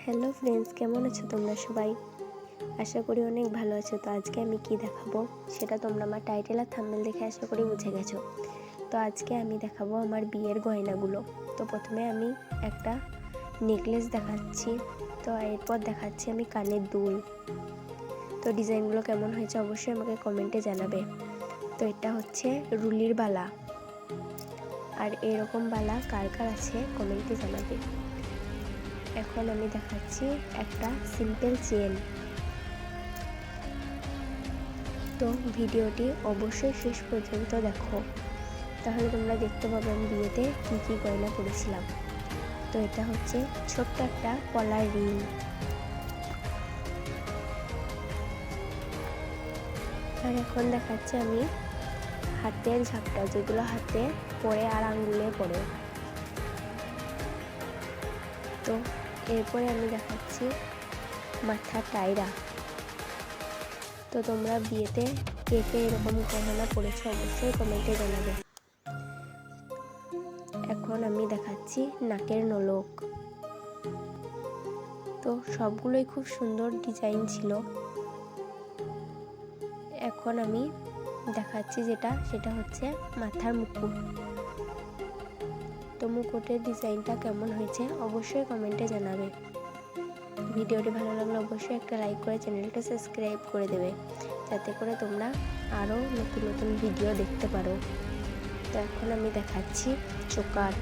Hello friends, কেমন আছো তোমরা সবাই? আশা করি অনেক ভালো আছো। তো আজকে আমি কি দেখাবো সেটা তোমরা আমার টাইটেল আর থাম্বনেল দেখে আশা করি বুঝে গেছো। তো আজকে আমি দেখাবো আমার বিয়ের গয়নাগুলো। তো প্রথমে আমি একটা নেকলেস দেখাচ্ছি, তো এরপর দেখাচ্ছি আমি কানের দুল। তো ডিজাইনগুলো কেমন হয়েছে অবশ্যই আমাকে কমেন্টে জানাবে। তো এটা হচ্ছে রুলির বালা, আর এরকম বালা কার কার আছে কমেন্টে জানাবে। এখন আমি দেখাচ্ছি একটা সিম্পল চেন। তো ভিডিওটি অবশ্যই শেষ পর্যন্ত দেখো, তাহলে তোমরা দেখতে পাবে আমি বিয়েতে কী কী গয়না পরেছিলাম। তো এটা হচ্ছে ছোট্ট একটা পলার রিং। আর এখন দেখাচ্ছি আমি হাতের ঝাপটা, যেগুলো হাতে পরে আর আঙ্গুলে পরে। তো এরপরে আমি দেখাচ্ছি মাথার টায়রা। তো তোমরা বিয়েতে কে কে এরকম গহনা পরেছো অবশ্যই কমেন্টে জানাবে। এখন আমি দেখাচ্ছি নাকের নলক। তো সবগুলোই খুব সুন্দর ডিজাইন ছিল। এখন আমি দেখাচ্ছি সেটা হচ্ছে মাথার মুকুট। তো মুকুটের ডিজাইনটা কেমন হয়েছে অবশ্যই কমেন্টে জানাবে। ভিডিওটি ভালো লাগলে অবশ্যই একটা লাইক করে চ্যানেলটা সাবস্ক্রাইব করে দেবে, যাতে করে তোমরা আরও নতুন নতুন ভিডিও দেখতে পারো। তো এখন আমি দেখাচ্ছি চোকার।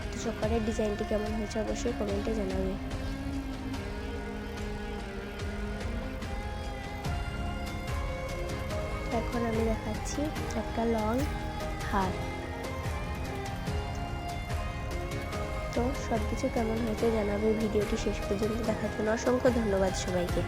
তো চোকারের ডিজাইনটি কেমন হয়েছে অবশ্যই কমেন্টে জানাবে। এখন আমি দেখাচ্ছি একটা লং হার। তো সব কিছু কেমন হয়েছে জানাবে। ভিডিওটি শেষ পর্যন্ত দেখার জন্য অসংখ্য ধন্যবাদ সবাইকে।